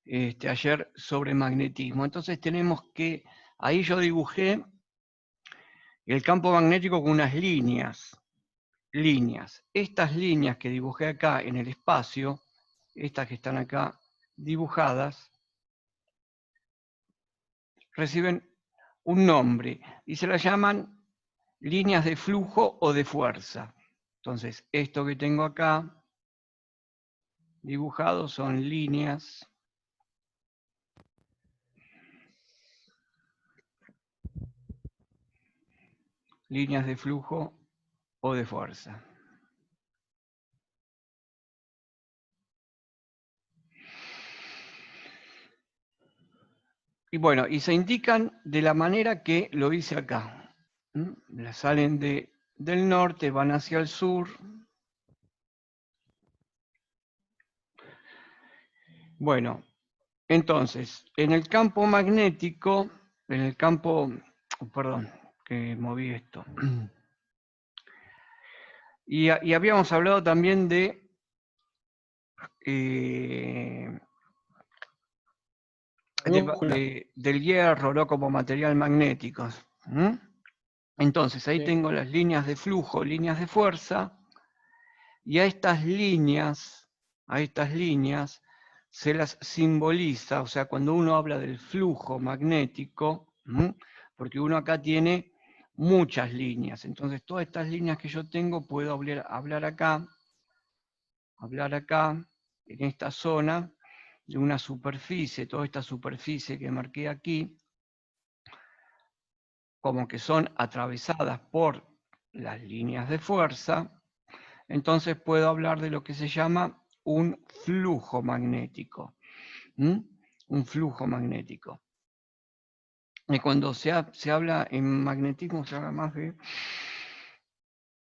ayer sobre magnetismo. Entonces tenemos que, ahí yo dibujé el campo magnético con unas líneas. Estas líneas que dibujé acá en el espacio, estas que están acá dibujadas, reciben un nombre y se las llaman líneas de flujo o de fuerza. Entonces, esto que tengo acá dibujado son líneas de flujo o de fuerza. Y bueno, y se indican de la manera que lo hice acá. Salen del norte, van hacia el sur. Bueno, entonces, en el campo magnético, perdón, que moví esto. Y habíamos hablado también del hierro, ¿no? Como material magnético. Entonces, ahí tengo las líneas de flujo, líneas de fuerza, y a estas líneas se las simboliza, o sea, cuando uno habla del flujo magnético, porque uno acá tiene muchas líneas, entonces todas estas líneas que yo tengo puedo hablar acá, en esta zona, de una superficie, toda esta superficie que marqué aquí, como que son atravesadas por las líneas de fuerza, entonces puedo hablar de lo que se llama un flujo magnético. Un flujo magnético. Y cuando se habla en magnetismo, se habla más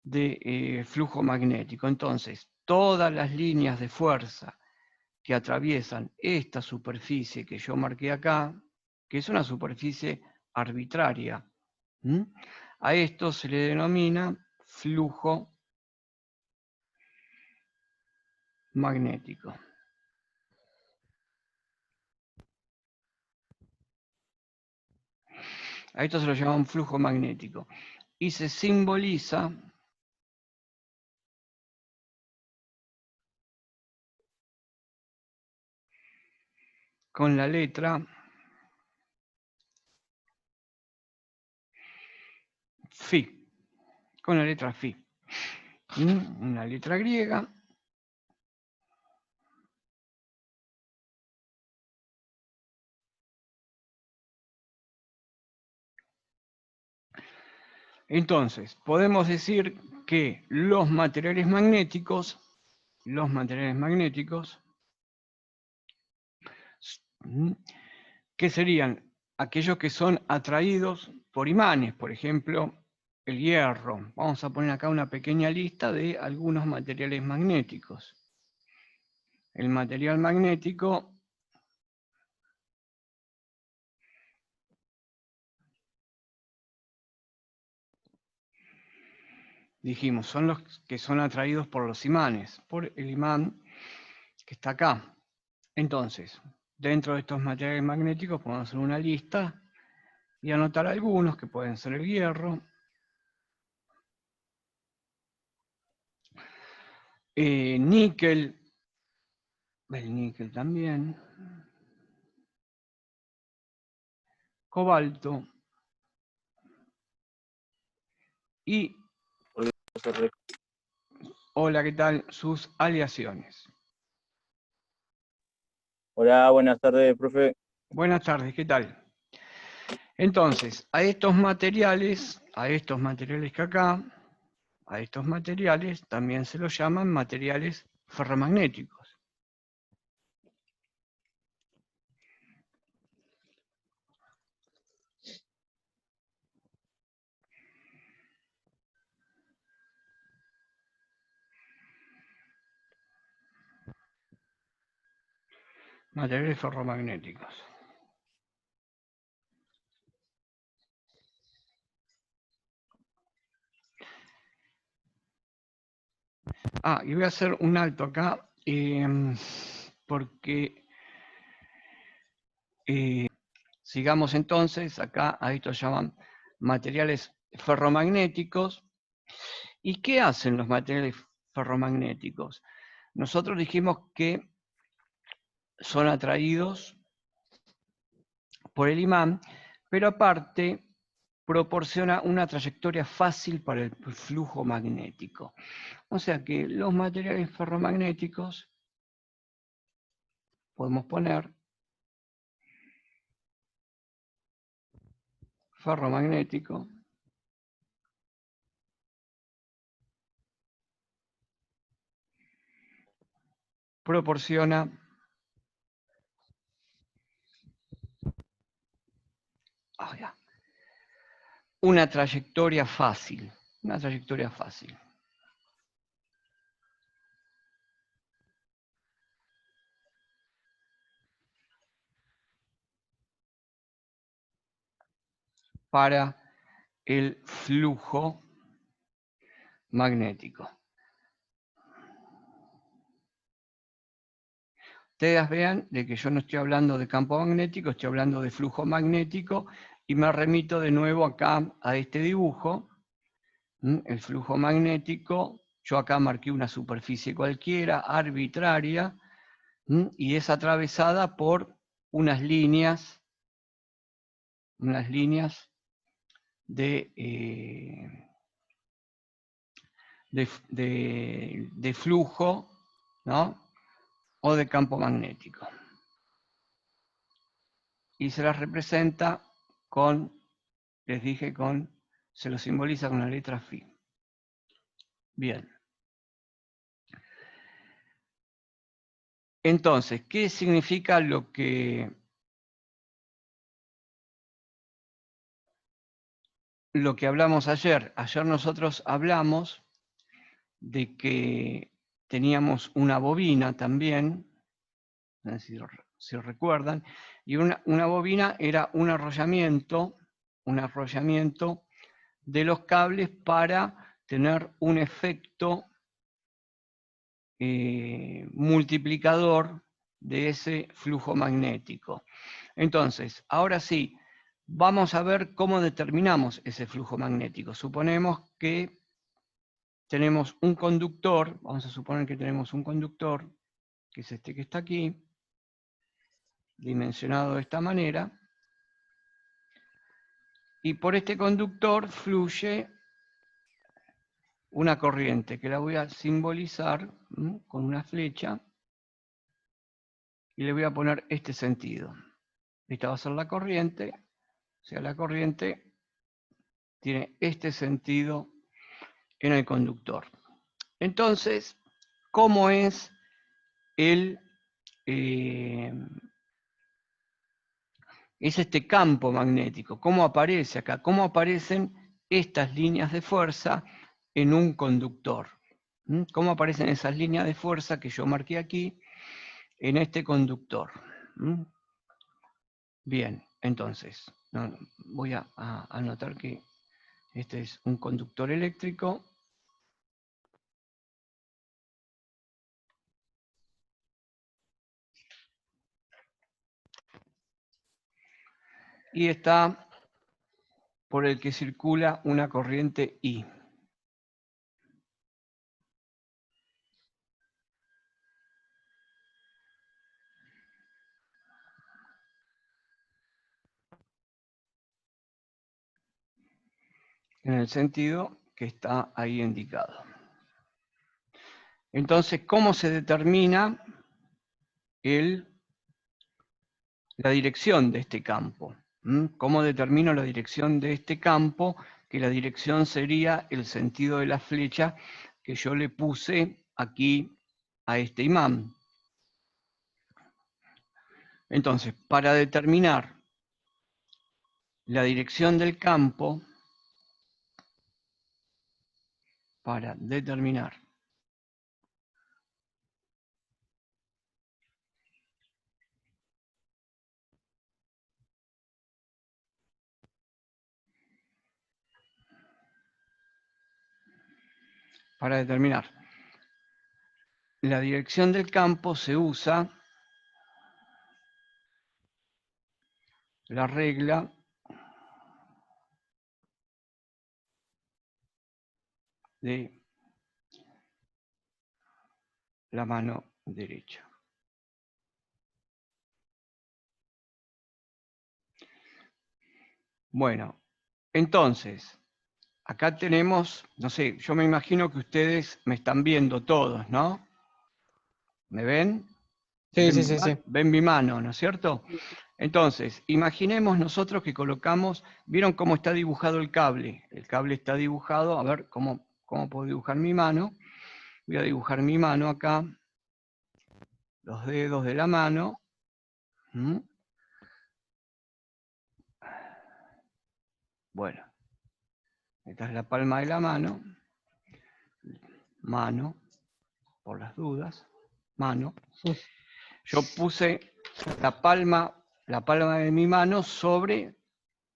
de flujo magnético. Entonces, todas las líneas de fuerza que atraviesan esta superficie que yo marqué acá, que es una superficie arbitraria, a esto se le denomina flujo magnético. A esto se lo llama un flujo magnético. Y se simboliza con la letra Φ, con la letra Φ. Una letra griega. Entonces, podemos decir que los materiales magnéticos, que serían aquellos que son atraídos por imanes, por ejemplo, el hierro. Vamos a poner acá una pequeña lista de algunos materiales magnéticos. El material magnético dijimos, son los que son atraídos por los imanes, por el imán que está acá. Entonces, dentro de estos materiales magnéticos podemos hacer una lista y anotar algunos que pueden ser el hierro, níquel, el níquel también, cobalto y, hola, ¿qué tal? Sus aleaciones. Hola, buenas tardes, profe. Buenas tardes, ¿qué tal? Entonces, a estos materiales que acá, a estos materiales también se los llaman materiales ferromagnéticos. Materiales ferromagnéticos. Y voy a hacer un alto acá, porque sigamos entonces, acá a esto llaman materiales ferromagnéticos. ¿Y qué hacen los materiales ferromagnéticos? Nosotros dijimos que son atraídos por el imán, pero aparte proporciona una trayectoria fácil para el flujo magnético. O sea que los materiales ferromagnéticos, podemos poner ferromagnético, proporciona una trayectoria fácil, para el flujo magnético. Ustedes vean de que yo no estoy hablando de campo magnético, estoy hablando de flujo magnético y me remito de nuevo acá a este dibujo. El flujo magnético, yo acá marqué una superficie cualquiera, arbitraria, y es atravesada por unas líneas de flujo, ¿no? O de campo magnético. Y se las representa con, les dije, se lo simboliza con la letra Φ. Bien. Entonces, ¿qué significa lo que hablamos ayer? Ayer nosotros hablamos de que teníamos una bobina también, no sé si recuerdan, y una bobina era un arrollamiento de los cables para tener un efecto multiplicador de ese flujo magnético. Entonces, ahora sí, vamos a ver cómo determinamos ese flujo magnético. Suponemos que tenemos un conductor, vamos a suponer que tenemos un conductor, que es este que está aquí, dimensionado de esta manera, y por este conductor fluye una corriente, que la voy a simbolizar con una flecha, y le voy a poner este sentido. Esta va a ser la corriente, o sea, la corriente tiene este sentido en el conductor. Entonces, ¿cómo es este campo magnético? ¿Cómo aparece acá? ¿Cómo aparecen estas líneas de fuerza en un conductor? ¿Cómo aparecen esas líneas de fuerza que yo marqué aquí en este conductor? Bien, entonces, voy a anotar que este es un conductor eléctrico. Y está por el que circula una corriente I. En el sentido que está ahí indicado. Entonces, ¿cómo se determina la dirección de este campo? ¿Cómo determino la dirección de este campo? Que la dirección sería el sentido de la flecha que yo le puse aquí a este imán. Entonces, para determinar la dirección del campo, para determinar la dirección del campo se usa la regla de la mano derecha. Bueno, entonces, acá tenemos, no sé, yo me imagino que ustedes me están viendo todos, ¿no? ¿Me ven? Sí, sí, sí, sí. Ven mi mano, ¿no es cierto? Entonces, imaginemos nosotros que colocamos, ¿vieron cómo está dibujado el cable? El cable está dibujado, a ver cómo puedo dibujar mi mano. Voy a dibujar mi mano acá, los dedos de la mano. Bueno, esta es la palma de la mano, por las dudas, mano. Yo puse la palma de mi mano sobre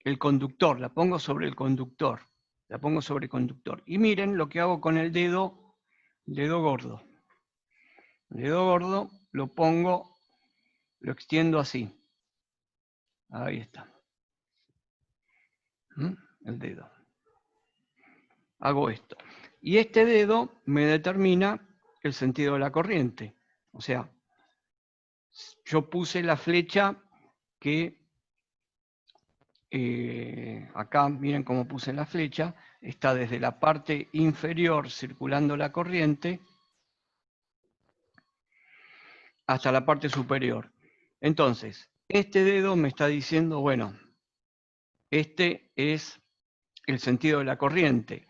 el conductor, la pongo sobre el conductor, Y miren lo que hago con el dedo gordo. El dedo gordo lo pongo, lo extiendo así. Ahí está. El dedo. Hago esto. Y este dedo me determina el sentido de la corriente. O sea, yo puse la flecha que acá, miren cómo puse la flecha, está desde la parte inferior circulando la corriente hasta la parte superior. Entonces, este dedo me está diciendo, bueno, este es el sentido de la corriente.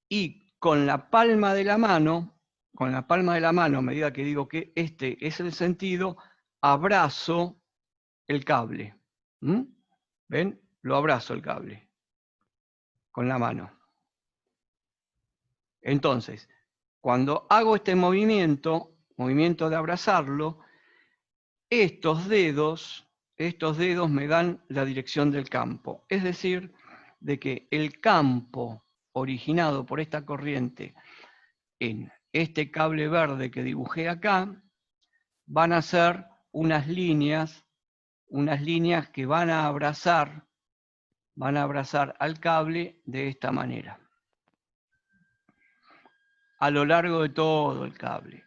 Y con la palma de la mano, a medida que digo que este es el sentido, abrazo el cable. ¿Ven? Lo abrazo el cable con la mano. Entonces, cuando hago este movimiento de abrazarlo, estos dedos me dan la dirección del campo. Es decir, de que el campo originado por esta corriente en este cable verde que dibujé acá, van a ser unas líneas que van a abrazar al cable de esta manera. A lo largo de todo el cable,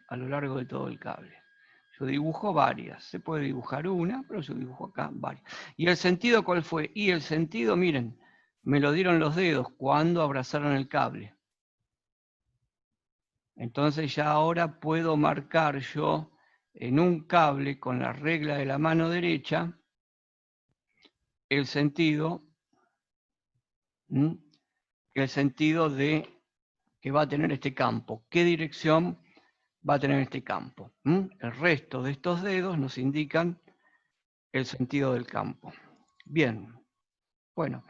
Yo dibujo varias, se puede dibujar una, pero yo dibujo acá varias. ¿Y el sentido cuál fue? Y el sentido, miren, me lo dieron los dedos cuando abrazaron el cable. Entonces ya ahora puedo marcar yo en un cable con la regla de la mano derecha el sentido de que va a tener este campo. ¿Qué dirección va a tener este campo? El resto de estos dedos nos indican el sentido del campo. Bien, bueno.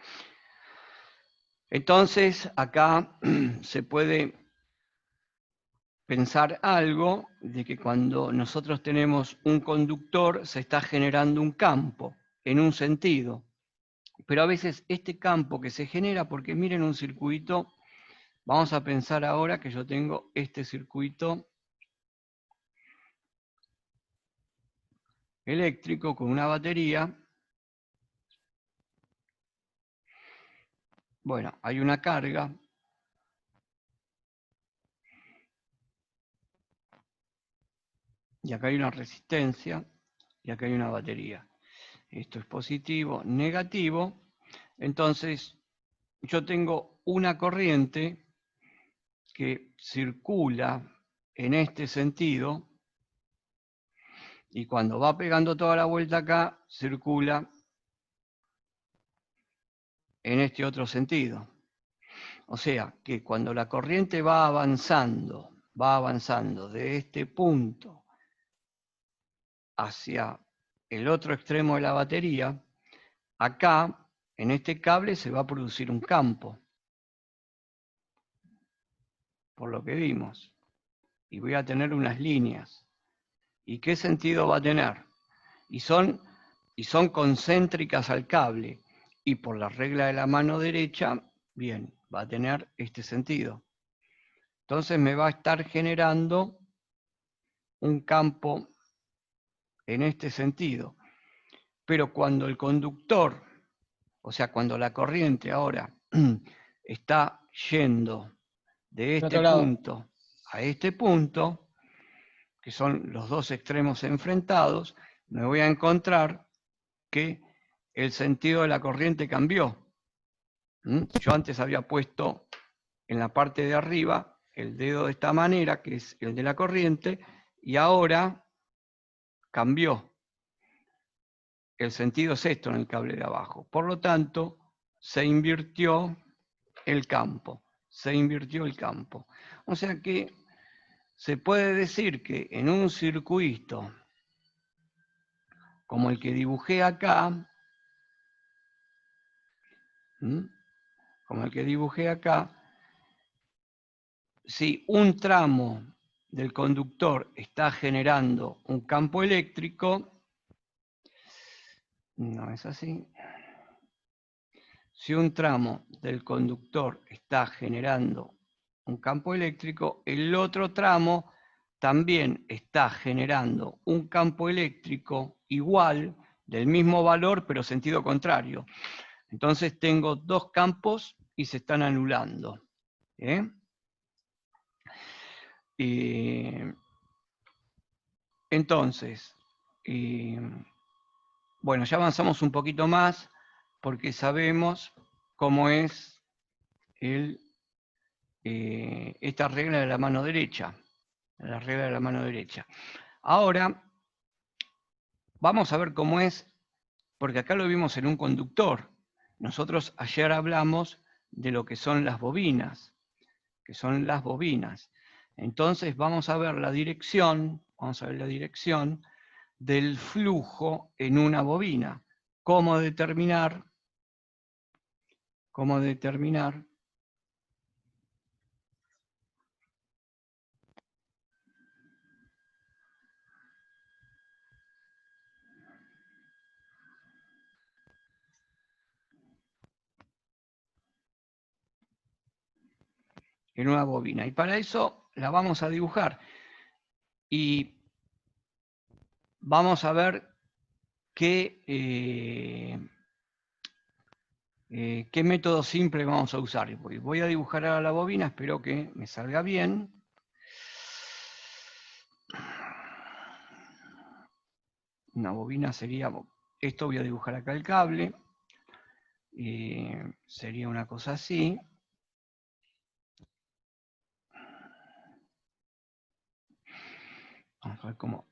Entonces acá se puede pensar algo de que cuando nosotros tenemos un conductor se está generando un campo en un sentido. Pero a veces este campo que se genera, porque miren un circuito, vamos a pensar ahora que yo tengo este circuito eléctrico con una batería. Bueno, hay una carga. Y acá hay una resistencia. Y acá hay una batería. Esto es positivo, negativo. Entonces, yo tengo una corriente que circula en este sentido. Y cuando va pegando toda la vuelta acá, circula en este otro sentido. O sea, que cuando la corriente va avanzando de este punto hacia el otro extremo de la batería, acá, en este cable, se va a producir un campo, por lo que vimos. Y voy a tener unas líneas. ¿Y qué sentido va a tener? Y son concéntricas al cable. Y por la regla de la mano derecha, bien, va a tener este sentido. Entonces me va a estar generando un campo en este sentido. Pero cuando el conductor, o sea, cuando la corriente ahora está yendo de este punto a este punto, que son los dos extremos enfrentados, me voy a encontrar que el sentido de la corriente cambió. Yo antes había puesto en la parte de arriba el dedo de esta manera, que es el de la corriente, y ahora cambió. El sentido es esto en el cable de abajo. Por lo tanto, se invirtió el campo. Se invirtió el campo. O sea que se puede decir que en un circuito como el que dibujé acá, si un tramo del conductor está generando un campo eléctrico, no es así. Si un tramo del conductor está generando un campo eléctrico, el otro tramo también está generando un campo eléctrico igual, del mismo valor, pero sentido contrario. Entonces tengo dos campos y se están anulando. Entonces, bueno, ya avanzamos un poquito más porque sabemos cómo es esta regla de la mano derecha. La regla de la mano derecha. Ahora, vamos a ver cómo es, porque acá lo vimos en un conductor. Nosotros ayer hablamos de lo que son las bobinas, Entonces vamos a ver la dirección, del flujo en una bobina. ¿Cómo determinar en una bobina? Y para eso la vamos a dibujar. Y vamos a ver qué método simple vamos a usar. Voy a dibujar a la bobina, espero que me salga bien. Una bobina sería, esto voy a dibujar acá el cable, sería una cosa así. Vamos a ver cómo.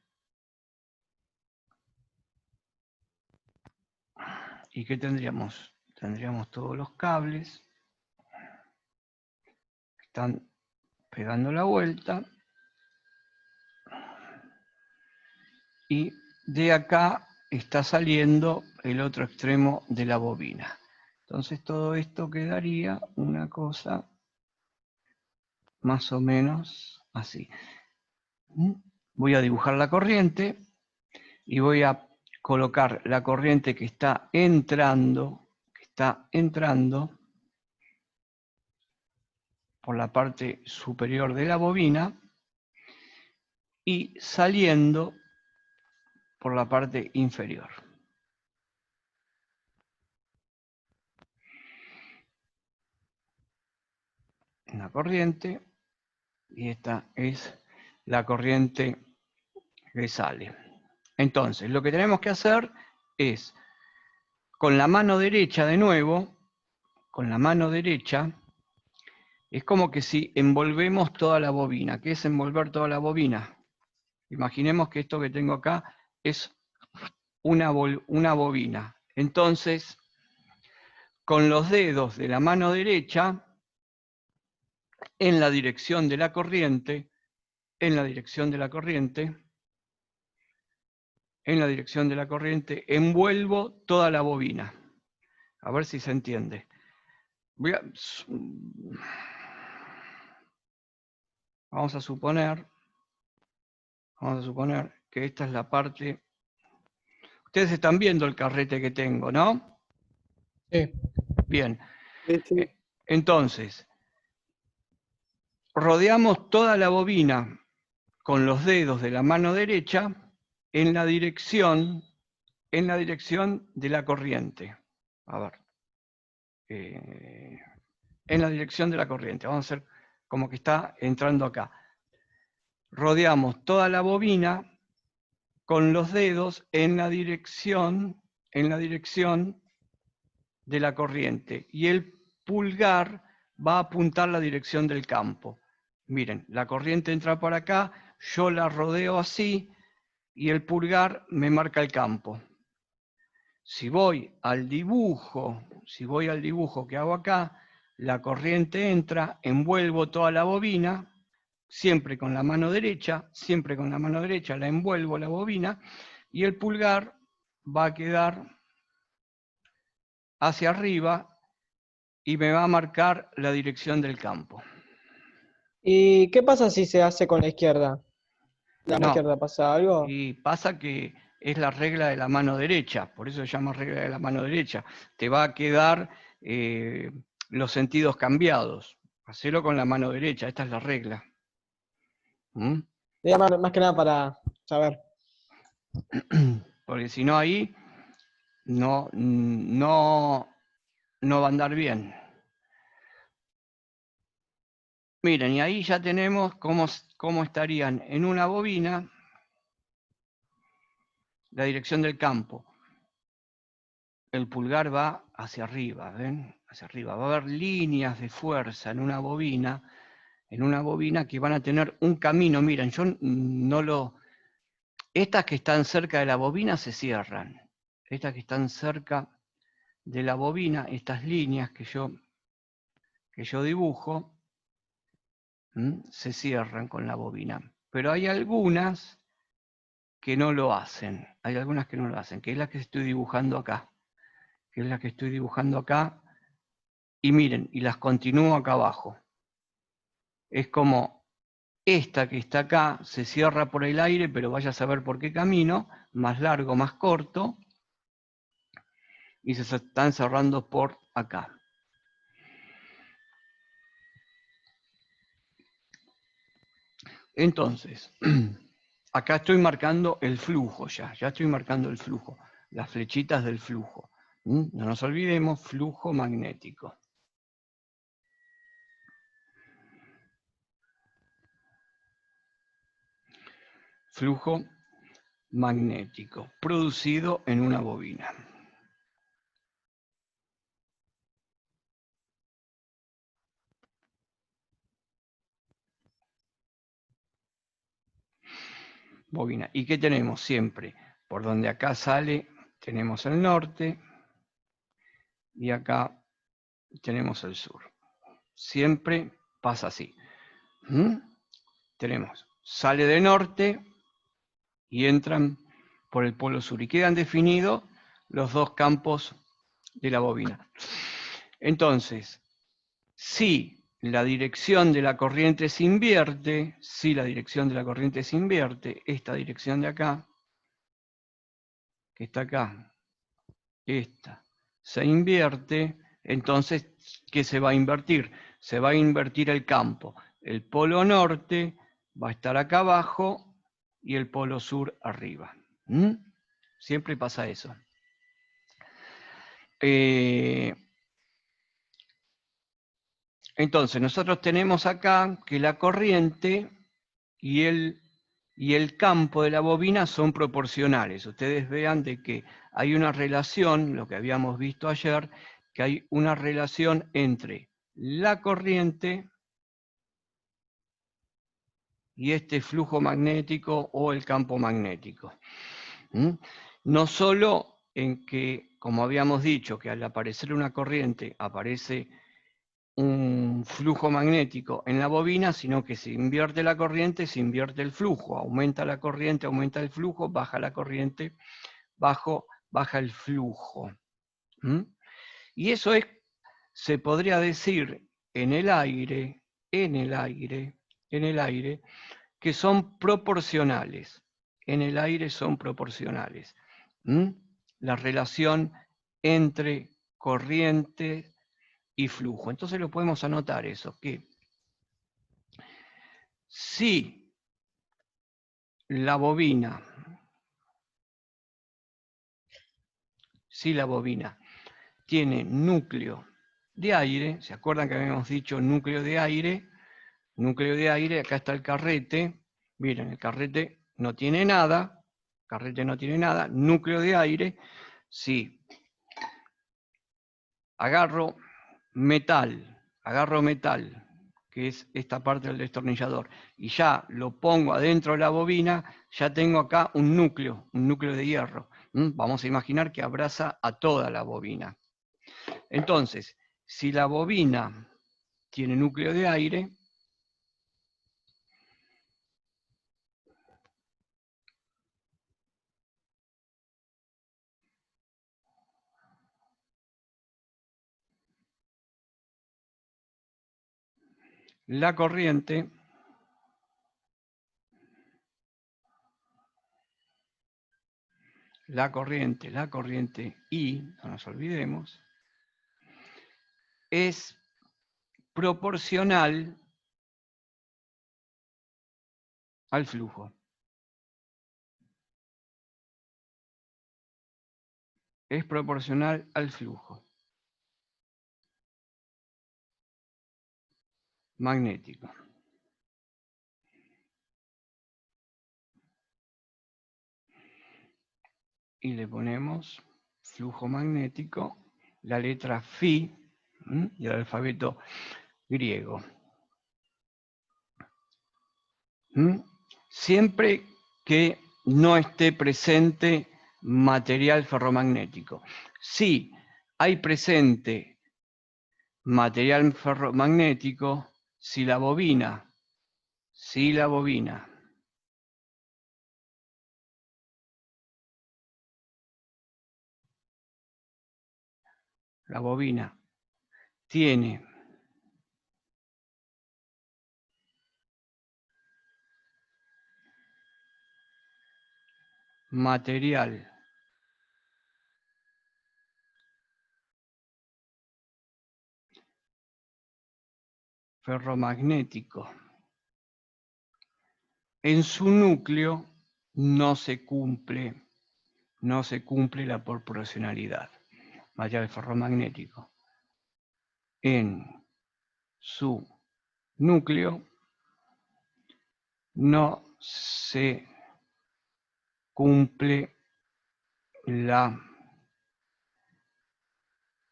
¿Y qué tendríamos? Tendríamos todos los cables que están pegando la vuelta. Y de acá está saliendo el otro extremo de la bobina. Entonces todo esto quedaría una cosa más o menos así. Voy a dibujar la corriente y voy a colocar la corriente que está entrando por la parte superior de la bobina y saliendo por la parte inferior. Una corriente y esta es la corriente que sale. Entonces, lo que tenemos que hacer es, con la mano derecha de nuevo, con la mano derecha, es como que si envolvemos toda la bobina. ¿Qué es envolver toda la bobina? Imaginemos que esto que tengo acá es una bobina. Entonces, con los dedos de la mano derecha, en la dirección de la corriente, envuelvo toda la bobina. A ver si se entiende. Vamos a suponer que esta es la parte. Ustedes están viendo el carrete que tengo, ¿no? Sí. Bien. Sí. Entonces, rodeamos toda la bobina con los dedos de la mano derecha en la dirección en la dirección de la corriente. A ver. En la dirección de la corriente. Vamos a hacer como que está entrando acá. Rodeamos toda la bobina con los dedos en la dirección de la corriente. Y el pulgar va a apuntar la dirección del campo. Miren, la corriente entra por acá, yo la rodeo así, y el pulgar me marca el campo. Si voy al dibujo que hago acá, la corriente entra, envuelvo toda la bobina, siempre con la mano derecha la envuelvo la bobina, y el pulgar va a quedar hacia arriba y me va a marcar la dirección del campo. ¿Y qué pasa si se hace con la izquierda? ¿La mano No, izquierda pasa algo? y pasa que es la regla de la mano derecha, por eso se llama regla de la mano derecha. Te va a quedar los sentidos cambiados. Hacelo con la mano derecha, esta es la regla. ¿Mm? Más que nada para saber. Porque si no ahí no va a andar bien. Miren, y ahí ya tenemos cómo estarían en una bobina la dirección del campo. El pulgar va hacia arriba, ¿ven? Hacia arriba. Va a haber líneas de fuerza en una bobina que van a tener un camino. Miren, yo no lo... Estas que están cerca de la bobina se cierran. Estas que están cerca de la bobina, estas líneas que yo dibujo, se cierran con la bobina. Pero hay algunas que no lo hacen. Hay algunas que no lo hacen, que es la que estoy dibujando acá. Y miren, y las continúo acá abajo. Es como esta que está acá se cierra por el aire, pero vaya a saber por qué camino, más largo, más corto, y se están cerrando por acá. Entonces, acá estoy marcando el flujo ya estoy marcando el flujo, las flechitas del flujo. No nos olvidemos, flujo magnético. Flujo magnético, producido en una bobina. Bobina. ¿Y qué tenemos siempre? Por donde acá sale, tenemos el norte, y acá tenemos el sur. Siempre pasa así. Tenemos, sale de norte y entran por el polo sur. Y quedan definidos los dos campos de la bobina. Entonces, si la dirección de la corriente se invierte, esta dirección de acá, que está acá, esta, se invierte, entonces, ¿qué se va a invertir? Se va a invertir el campo. El polo norte va a estar acá abajo y el polo sur arriba. Siempre pasa eso. Entonces, nosotros tenemos acá que la corriente y el campo de la bobina son proporcionales. Ustedes vean de que hay una relación, lo que habíamos visto ayer, que hay una relación entre la corriente y este flujo magnético o el campo magnético. No solo en que, como habíamos dicho, que al aparecer una corriente aparece un flujo magnético en la bobina, sino que se invierte la corriente, se invierte el flujo, aumenta la corriente, aumenta el flujo, baja la corriente, baja el flujo. Y eso se podría decir en el aire, que son proporcionales. En el aire son proporcionales. La relación entre corriente y flujo. Entonces lo podemos anotar eso, que si la bobina si la bobina tiene núcleo de aire, ¿se acuerdan que habíamos dicho núcleo de aire? Núcleo de aire, acá está el carrete, miren, el carrete no tiene nada, núcleo de aire, si agarro metal, que es esta parte del destornillador, y ya lo pongo adentro de la bobina, ya tengo acá un núcleo de hierro. Vamos a imaginar que abraza a toda la bobina. Entonces, si la bobina tiene núcleo de aire, la corriente I, no nos olvidemos, es proporcional al flujo. Es proporcional al flujo magnético. Y le ponemos flujo magnético, la letra Φ y el alfabeto griego. Siempre que no esté presente material ferromagnético. Si hay presente material ferromagnético, si la bobina tiene material ferromagnético en su núcleo, no se cumple la proporcionalidad. Material ferromagnético en su núcleo no se cumple la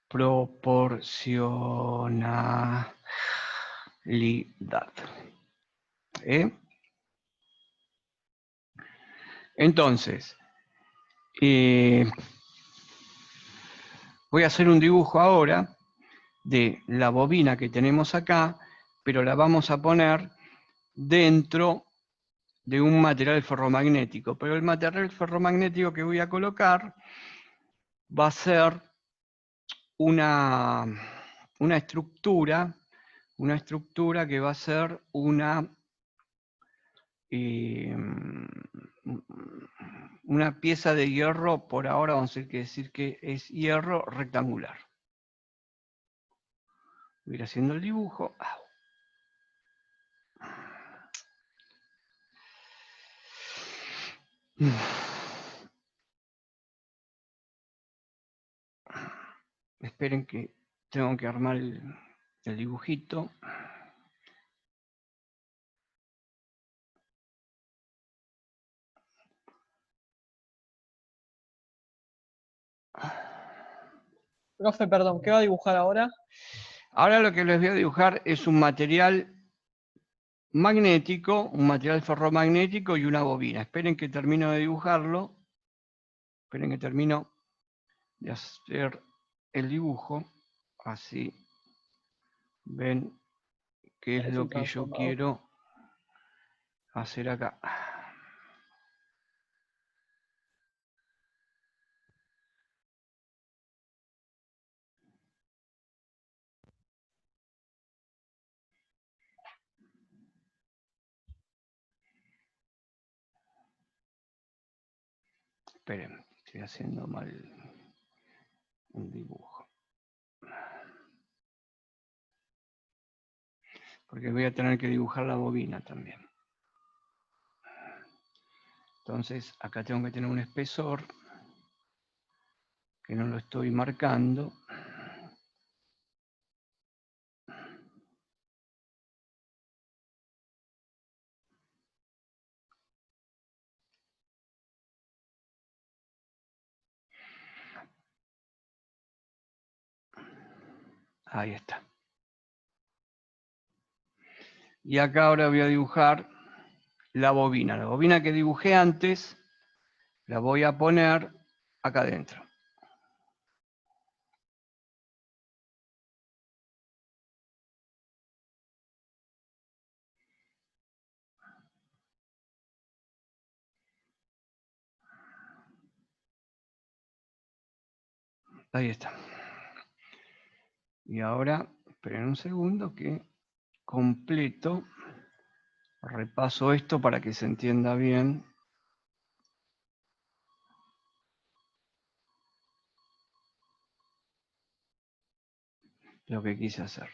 proporcionalidad. Entonces, voy a hacer un dibujo ahora de la bobina que tenemos acá, pero la vamos a poner dentro de un material ferromagnético. Pero el material ferromagnético que voy a colocar va a ser una estructura que va a ser una pieza de hierro, por ahora vamos a decir que es hierro rectangular. Voy a ir haciendo el dibujo. Esperen que tengo que armar el dibujito. Profe, perdón, ¿qué va a dibujar ahora? Ahora lo que les voy a dibujar es un material magnético, un material ferromagnético y una bobina. Esperen que termino de dibujarlo. Esperen que termino de hacer el dibujo. Así ven qué es lo que yo quiero hacer acá. Esperen, estoy haciendo mal un dibujo. Porque voy a tener que dibujar la bobina también. Entonces, acá tengo que tener un espesor que no lo estoy marcando. Ahí está. Y acá ahora voy a dibujar la bobina. La bobina que dibujé antes, la voy a poner acá adentro. Ahí está. Y ahora, esperen un segundo que completo, repaso esto para que se entienda bien. Lo que quise hacer.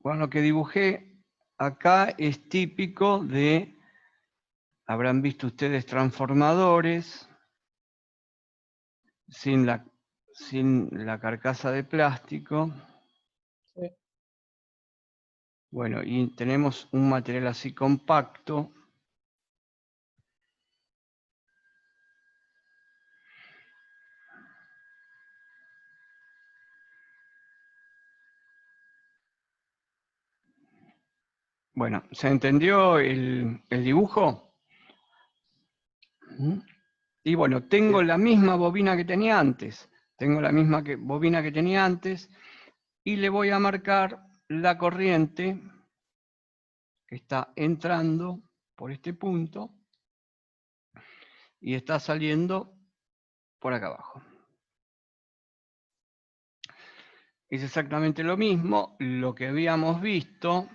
Bueno, lo que dibujé acá es típico de, habrán visto ustedes transformadores, sin la carcasa de plástico. Sí. Bueno, y tenemos un material así compacto. Bueno, ¿se entendió el dibujo? Y bueno, tengo la misma bobina que tenía antes. Tengo la misma bobina que tenía antes. Y le voy a marcar la corriente que está entrando por este punto y está saliendo por acá abajo. Es exactamente lo mismo. Lo que habíamos visto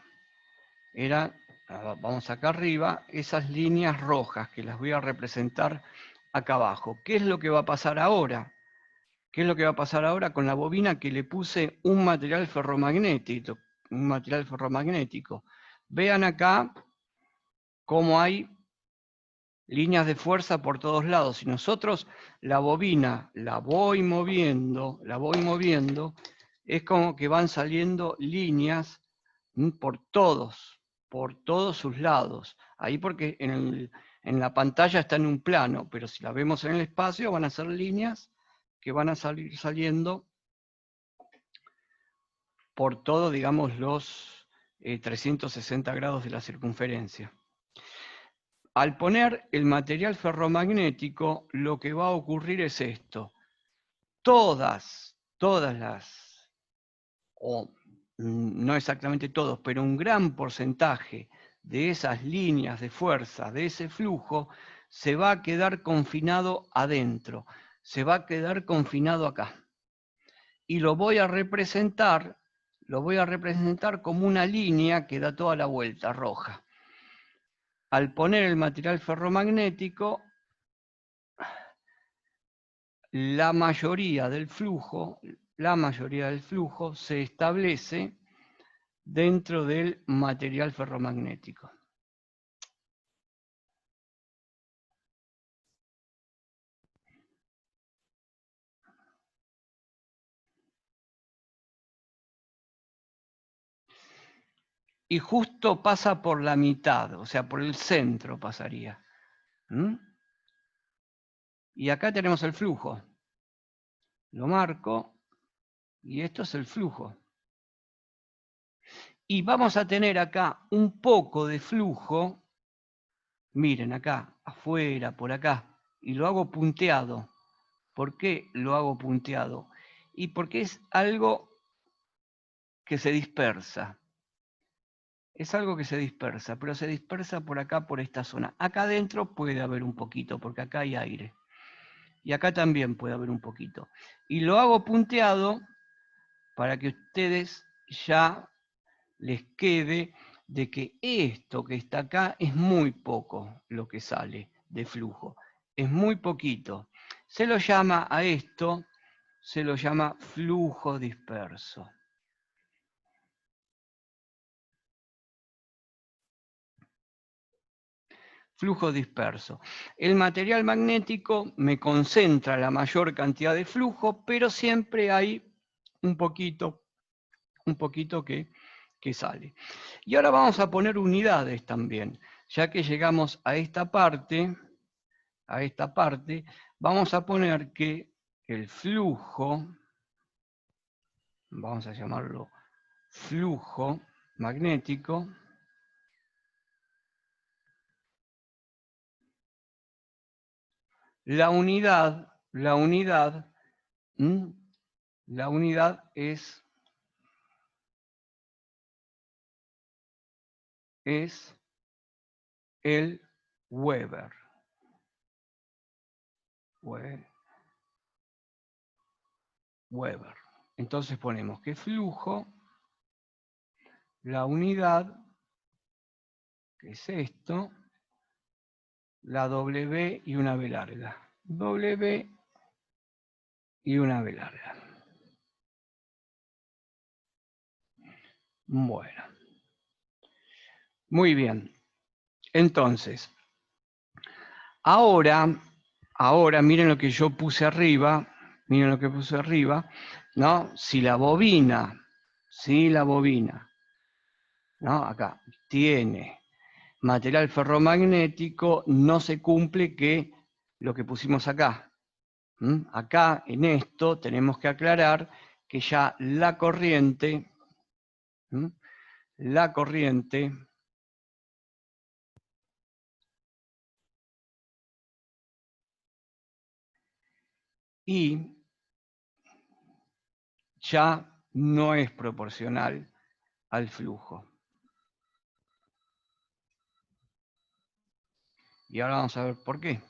era, vamos acá arriba, esas líneas rojas que las voy a representar acá abajo. ¿Qué es lo que va a pasar ahora? ¿Qué es lo que va a pasar ahora con la bobina que le puse un material ferromagnético? Vean acá cómo hay líneas de fuerza por todos lados. Si nosotros la bobina la voy moviendo, es como que van saliendo líneas por todos sus lados. Ahí porque en la pantalla está en un plano, pero si la vemos en el espacio van a ser líneas que van a salir saliendo por todo, digamos, los 360 grados de la circunferencia. Al poner el material ferromagnético, lo que va a ocurrir es esto. Todas las, o no exactamente todos, pero un gran porcentaje de esas líneas de fuerza, de ese flujo, se va a quedar confinado adentro, se va a quedar confinado acá. Y lo voy a representar como una línea que da toda la vuelta, roja. Al poner el material ferromagnético, la mayoría del flujo se establece dentro del material ferromagnético. Y justo pasa por la mitad, o sea, por el centro pasaría. Y acá tenemos el flujo. Lo marco, y esto es el flujo. Y vamos a tener acá un poco de flujo, miren acá, afuera, por acá, y lo hago punteado. ¿Por qué lo hago punteado? Y porque es algo que se dispersa. Es algo que se dispersa, pero se dispersa por acá, por esta zona. Acá adentro puede haber un poquito, porque acá hay aire. Y acá también puede haber un poquito. Y lo hago punteado para que ustedes ya les quede de que esto que está acá es muy poco lo que sale de flujo. Es muy poquito. Se lo llama a esto, se lo llama flujo disperso. flujo disperso. El material magnético me concentra la mayor cantidad de flujo, pero siempre hay un poquito que sale. Y ahora vamos a poner unidades también. Ya que llegamos a esta parte, vamos a poner que el flujo, vamos a llamarlo flujo magnético, la unidad es el Weber. Weber. Entonces ponemos que flujo, la unidad, que es esto, la W y una V larga. W y una V larga. Bueno. Muy bien. Entonces, ahora miren lo que yo puse arriba, ¿no? Si la bobina, ¿no? Acá, tiene material ferromagnético, no se cumple que lo que pusimos acá. Acá, en esto, tenemos que aclarar que ya la corriente y ya no es proporcional al flujo. Y ahora vamos a ver por qué.